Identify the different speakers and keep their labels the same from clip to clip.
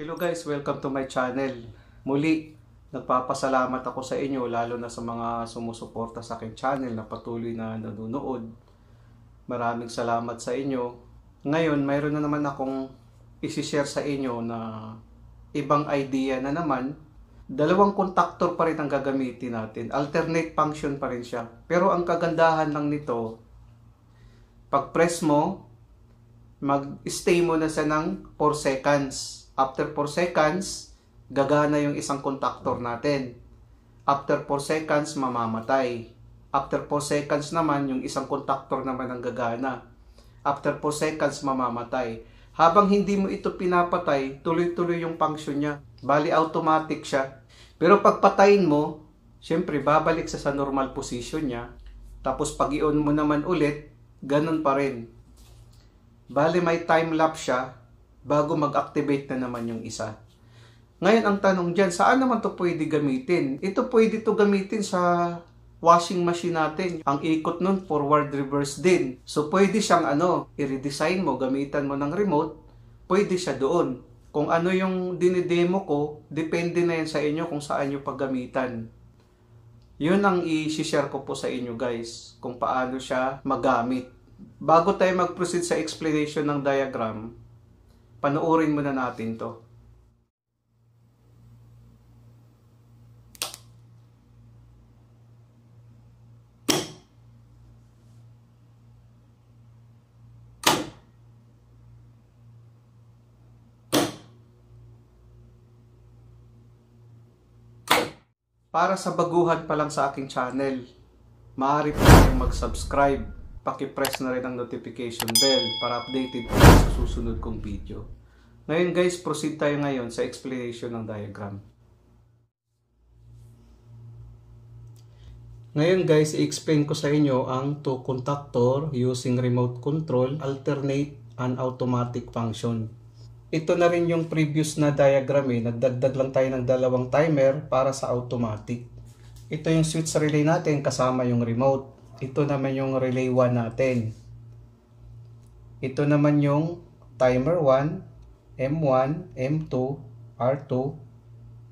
Speaker 1: Hello guys, welcome to my channel. Muli, nagpapasalamat ako sa inyo lalo na sa mga sumusuporta sa aking channel na patuloy na nanonood. Maraming salamat sa inyo. Ngayon, mayroon na naman akong isi-share sa inyo na ibang idea na naman. Dalawang contactor pa rin ang gagamitin natin. Alternate function pa rin siya. Pero ang kagandahan lang nito, pag press mo, mag-stay mo na siya ng 4 seconds. After 4 seconds, gagana yung isang contactor natin. After 4 seconds, mamamatay. After 4 seconds naman, yung isang contactor naman ang gagana. After 4 seconds, mamamatay. Habang hindi mo ito pinapatay, tuloy-tuloy yung function niya. Bali, automatic siya. Pero pag patayin mo, syempre, babalik sa normal position niya. Tapos pag i-on mo naman ulit, ganun pa rin. Bali, may time-lapse siya bago mag-activate na naman yung isa. Ngayon, ang tanong dyan, saan naman to pwede gamitin? Ito pwede to gamitin sa washing machine natin. Ang ikot nun, forward reverse din. So, pwede siyang i-redesign mo, gamitan mo ng remote, pwede siya doon. Kung ano yung dinidemo ko, depende na yan sa inyo kung saan nyo paggamitan. Yun ang i-share ko po sa inyo guys, kung paano siya magamit. Bago tayo mag-proceed sa explanation ng diagram, panoorin muna natin to. Para sa baguhan pa lang sa aking channel, maaari po kayong mag-subscribe. Paki-press na rin ang notification bell para updated po sa susunod kong video. Ngayon guys, proceed tayo ngayon sa explanation ng diagram. Ngayon guys, i-explain ko sa inyo ang two contactor using remote control, alternate and automatic function. Ito na rin yung previous na diagram Nagdagdag lang tayo ng dalawang timer para sa automatic. Ito yung switch relay natin kasama yung remote. Ito naman yung relay 1 natin. Ito naman yung timer 1, M1, M2, R2,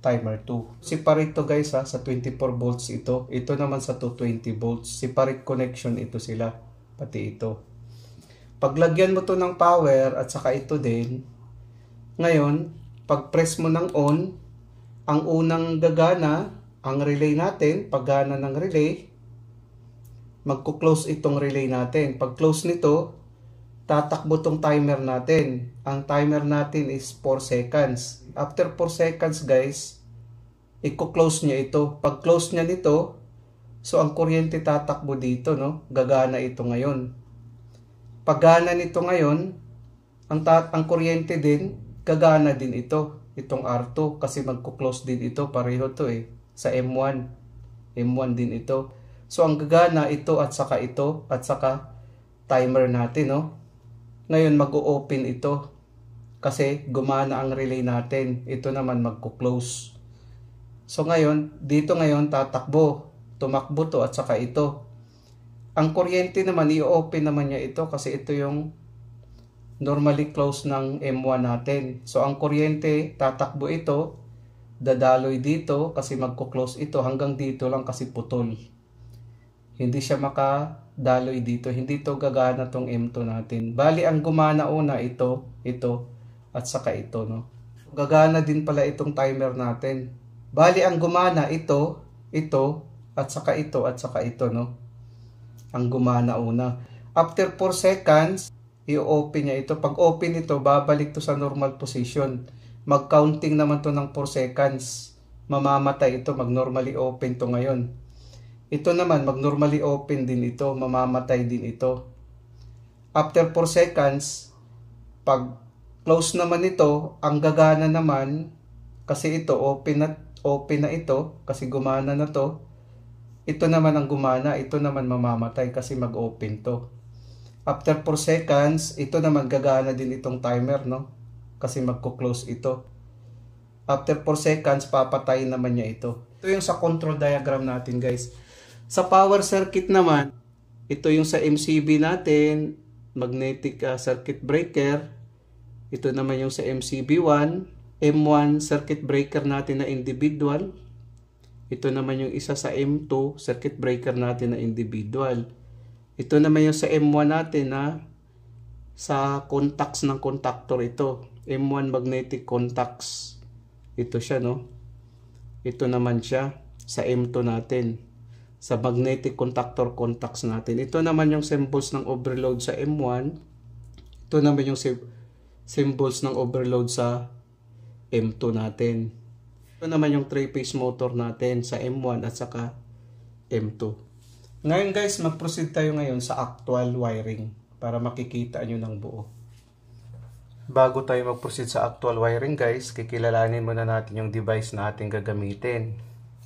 Speaker 1: timer 2. Separate to guys sa 24 volts ito. Ito naman sa 220 volts. Separate connection ito sila. Pati ito. Paglagyan mo to ng power at saka ito din. Ngayon, pag press mo ng on, ang unang gagana, ang relay natin, paggana ng relay, magko-close itong relay natin. Pag close nito, tatakbo tong timer natin. Ang timer natin is 4 seconds. After 4 seconds guys, i-close niya ito. Pag close niya nito, so ang kuryente tatakbo dito, no? Gagana ito ngayon. Pag gana nito ngayon, ang kuryente din, gagana din ito. Itong R2 kasi magko-close din ito. Pareho to sa M1. M1 din ito. So, ang gagana ito at saka timer natin, no? Ngayon, mag-o-open ito. Kasi gumana ang relay natin. Ito naman magko-close. So, ngayon, dito ngayon tatakbo. Tumakbo to at saka ito. Ang kuryente naman, i-open naman niya ito kasi ito yung normally close ng M1 natin. So, ang kuryente, tatakbo ito. Dadaloy dito kasi magko-close ito. Hanggang dito lang kasi putol. Hindi siya makadaloy dito. Hindi to gagana tong M2 natin. Bali, ang gumana una ito, at saka ito, no? Gagana din pala itong timer natin. Bali, ang gumana ito, at saka ito, no? Ang gumana una. After 4 seconds, i-open niya ito. Pag open ito, babalik to sa normal position. Mag-counting naman to ng 4 seconds. Mamamatay ito. Mag-normally open to ngayon. Ito naman, mag-normally open din ito, mamamatay din ito. After 4 seconds, pag close naman ito, ang gagana naman, kasi ito, open na ito, kasi gumana na to. Ito naman ang gumana, ito naman mamamatay kasi mag-open to. After 4 seconds, ito naman gagana din itong timer, no? Kasi magko-close ito. After 4 seconds, papatayin naman niya ito. Ito yung sa control diagram natin, guys. Sa power circuit naman, ito yung sa MCB natin, magnetic circuit breaker. Ito naman yung sa MCB1. M1 circuit breaker natin na individual. Ito naman yung isa sa M2 circuit breaker natin na individual. Ito naman yung sa M1 natin na sa contacts ng contactor ito. M1 magnetic contacts. Ito siya, no? Ito naman siya sa M2 natin. Sa magnetic contactor contacts natin. Ito naman yung symbols ng overload sa M1. Ito naman yung symbols ng overload sa M2 natin. Ito naman yung 3-phase motor natin sa M1 at saka M2. Ngayon guys, mag-proceed tayo ngayon sa actual wiring para makikita nyo ng buo. Bago tayo mag-proceed sa actual wiring guys, kikilalanin muna natin yung device na ating gagamitin.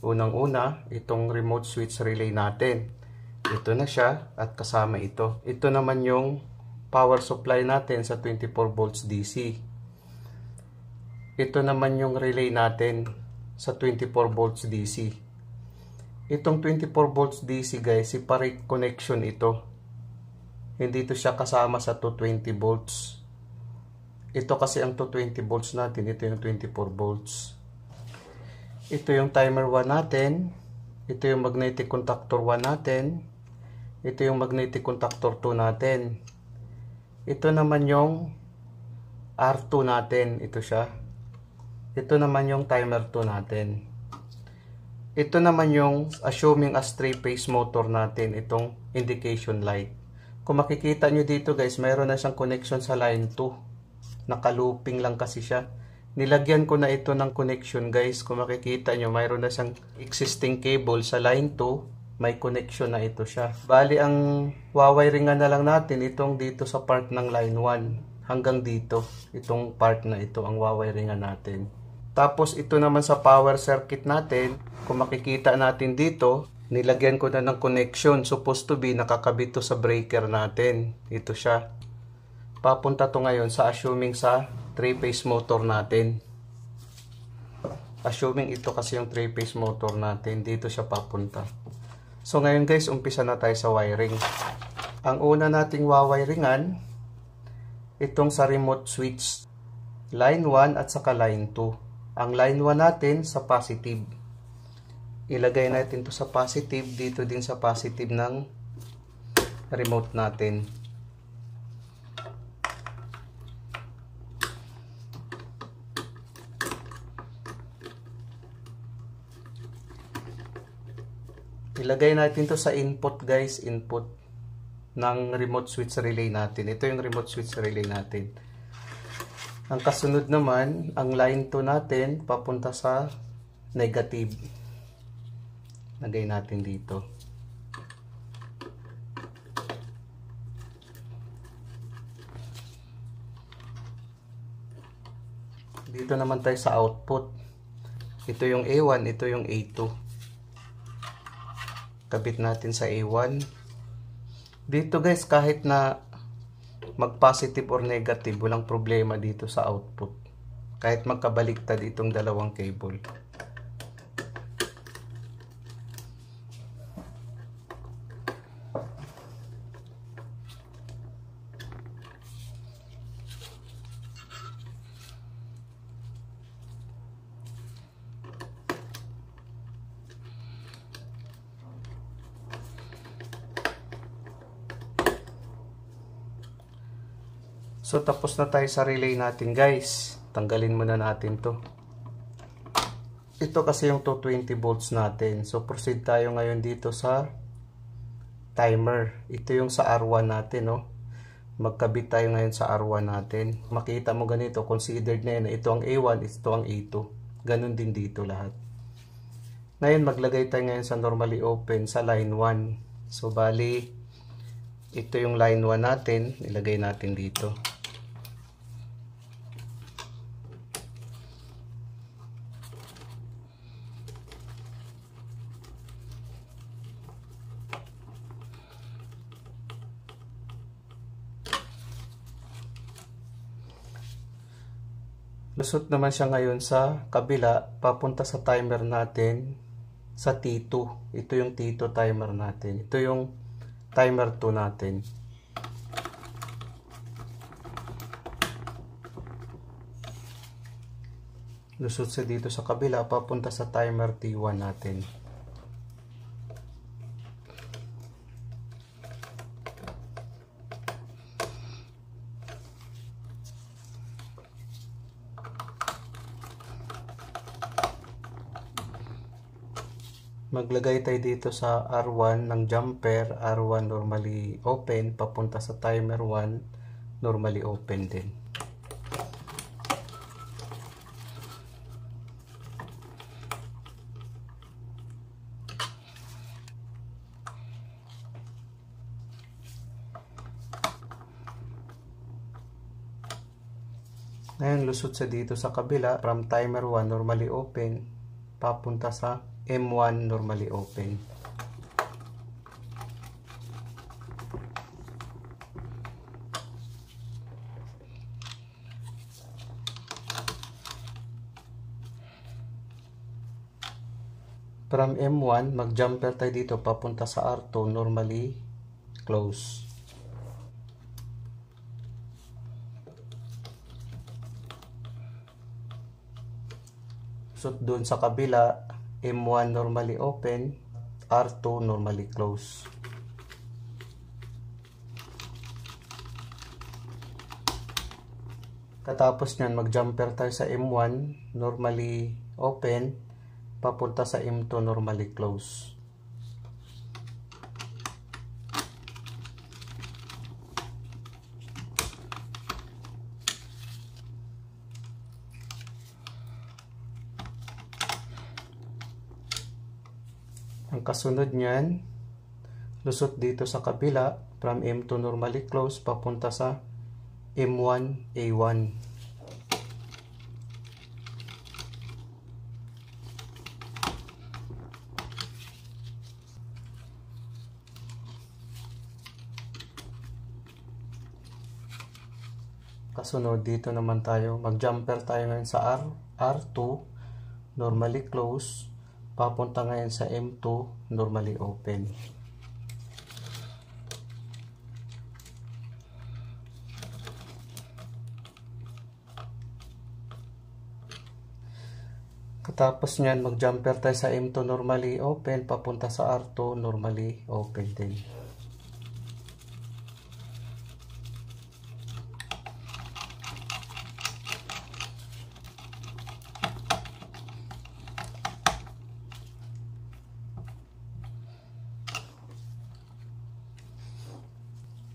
Speaker 1: Unang-una, itong remote switch relay natin. Ito na siya at kasama ito. Ito naman yung power supply natin sa 24 volts DC. Ito naman yung relay natin sa 24 volts DC. Itong 24 volts DC guys, separate connection ito. Hindi ito siya kasama sa 220 volts. Ito kasi ang 220 volts natin, ito yung 24 volts. Ito yung timer 1 natin. Ito yung magnetic contactor 1 natin. Ito yung magnetic contactor 2 natin. Ito naman yung R2 natin, ito siya. Ito naman yung timer 2 natin. Ito naman yung assuming as 3-phase motor natin, itong indication light. Kung makikita nyo dito guys, mayroon na siyang connection sa line 2. Naka-looping lang kasi siya. Nilagyan ko na ito ng connection guys. Kung makikita nyo, mayroon na siyang existing cable sa line 2. May connection na ito siya. Bali, ang wawiringan na lang natin itong dito sa part ng line 1. Hanggang dito. Itong part na ito ang wawiringan natin. Tapos ito naman sa power circuit natin, kung makikita natin dito, nilagyan ko na ng connection. Supposed to be nakakabit to sa breaker natin. Ito siya. Papunta to ngayon sa assuming sa 3-phase motor natin. Assuming ito kasi yung 3-phase motor natin, dito siya papunta. So ngayon guys, umpisa na tayo sa wiring. Ang una nating wawiringan, itong sa remote switch, line 1 at saka line 2. Ang line 1 natin sa positive. Ilagay natin to sa positive, dito din sa positive ng remote natin. Ilagay natin to sa input guys, input ng remote switch relay natin. Ito yung remote switch relay natin. Ang kasunod naman, ang line 2 natin papunta sa negative. Lagay natin dito. Dito naman tayo sa output. Ito yung A1, ito yung A2. Kabit natin sa A1. Dito guys, kahit na mag-positive or negative, walang problema dito sa output. Kahit magkabaliktad itong dalawang cable. So, tapos na tayo sa relay natin guys. Tanggalin muna natin to. Ito kasi yung 220 volts natin. So, proceed tayo ngayon dito sa timer. Ito yung sa R1 natin, no? Magkabit tayo ngayon sa R1 natin. Makita mo ganito, considered na yan. Ito ang A1, ito ang A2. Ganun din dito lahat. Ngayon, maglagay tayo ngayon sa normally open sa line 1. So, bali, ito yung line 1 natin. Ilagay natin dito. Lusot naman siya ngayon sa kabila, papunta sa timer natin sa T2. Ito yung T2 timer natin. Ito yung timer 2 natin. Lusot siya dito sa kabila papunta sa timer T1 natin. Maglagay tayo dito sa R1 ng jumper, R1 normally open, papunta sa timer 1, normally open din. Ngayon, lusot sa dito sa kabila, from timer 1 normally open, papunta sa M1 normally open. From M1, mag-jumper tayo dito papunta sa R2 normally close. So doon sa kabila, M1 normally open, R2 normally close. Katapos nyan, mag-jumper tayo sa M1 normally open, papunta sa M2 normally close. Ang kasunod niyan, lusot dito sa kabila, from M2 normally close, papunta sa M1 A1. Kasunod dito naman tayo, mag-jumper tayo ngayon sa R2, normally close, papunta ngayon sa M2 normally open. Katapos nyan, mag-jumper tayo sa M2 normally open, papunta sa R2 normally open din.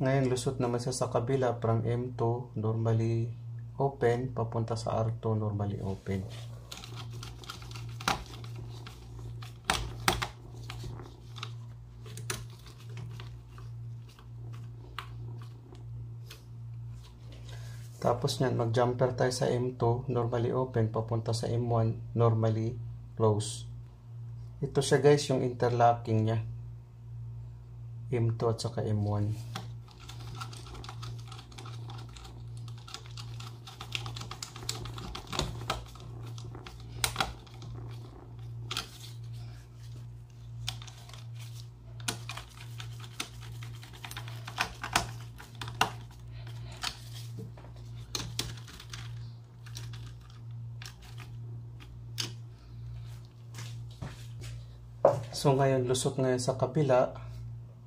Speaker 1: Ngayon, lusot naman siya sa kabila from M2 normally open, papunta sa R2 normally open. Tapos nyan, mag-jumper tayo sa M2 normally open, papunta sa M1 normally close. Ito siya guys, yung interlocking niya, M2 at saka M1. So ngayon, lusot ngayon sa kabila,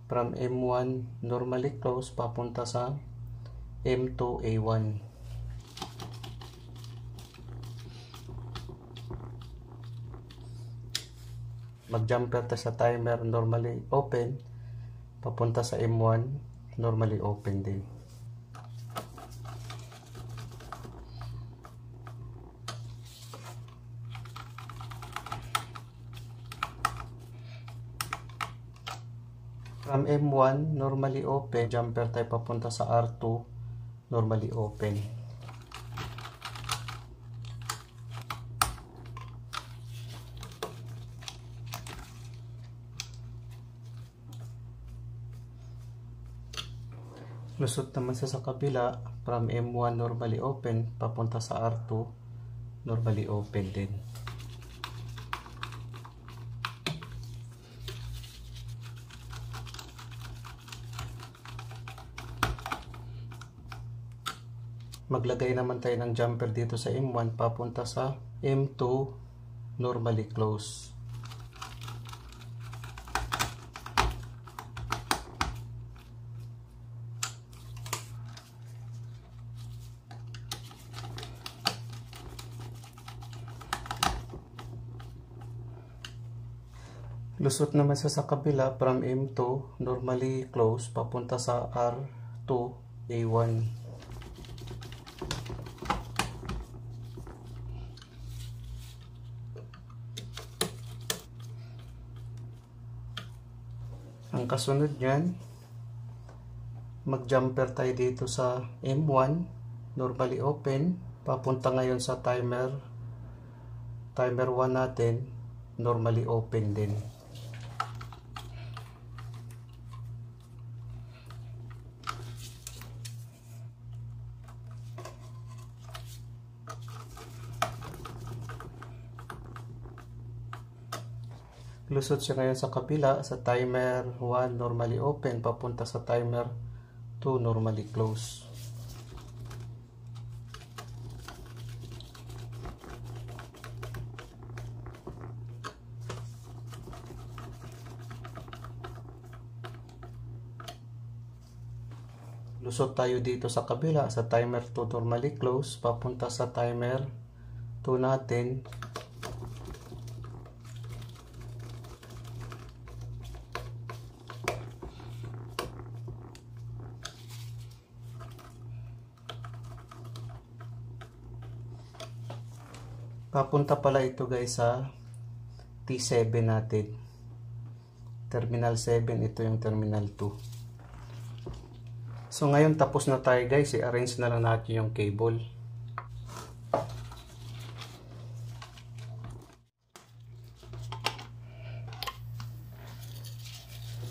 Speaker 1: from M1 normally close, papunta sa M2 A1. Mag-jumper tayo sa timer normally open, papunta sa M1 normally open din. From M1 normally open, jumper tayo papunta sa R2 normally open. Lusot naman siya sa kabila, from M1 normally open, papunta sa R2 normally open din. Maglagay naman tayo ng jumper dito sa M1 papunta sa M2 normally close. Lusot naman siya sa kabila from M2 normally close papunta sa R2 A1. Ang kasunod niyan, mag-jumper tayo dito sa M1 normally open papunta ngayon sa timer 1 natin normally open din. Lusot siya ngayon sa kabila sa timer 1 normally open papunta sa timer 2 normally close. Lusot tayo dito sa kabila sa timer 2 normally close papunta sa timer 2 natin. Papunta pala ito guys sa T7 natin. Terminal 7, ito yung terminal 2. So ngayon tapos na tayo guys, i-arrange na lang natin yung cable.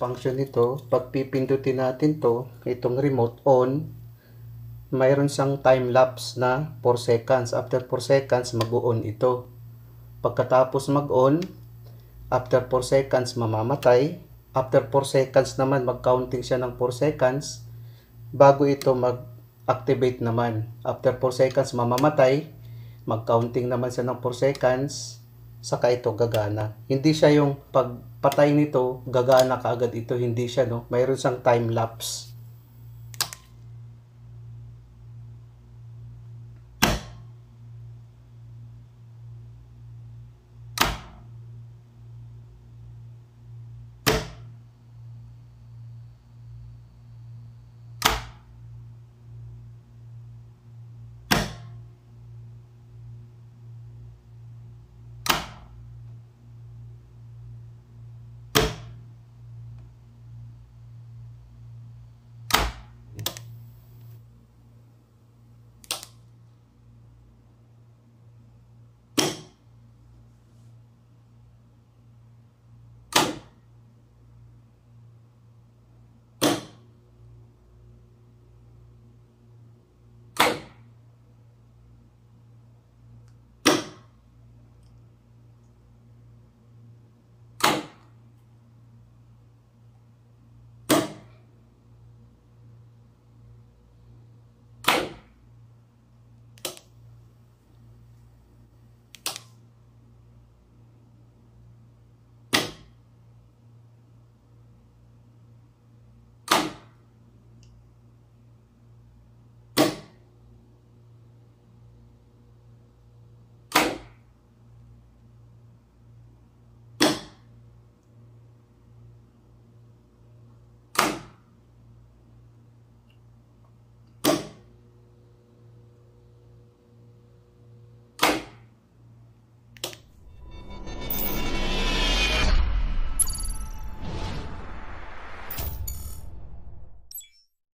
Speaker 1: Function nito, pag pipindutin natin to, itong remote on, mayroon siyang time lapse na 4 seconds. After 4 seconds, mag-on ito. Pagkatapos mag-on, after 4 seconds, mamamatay. After 4 seconds naman, mag-counting siya ng 4 seconds. Bago ito mag-activate naman. After 4 seconds, mamamatay. Mag-counting naman siya ng 4 seconds. Saka ito gagana. Hindi siya yung pagpatay nito, gagana kaagad ito. Hindi siya, no? Mayroon siyang time lapse.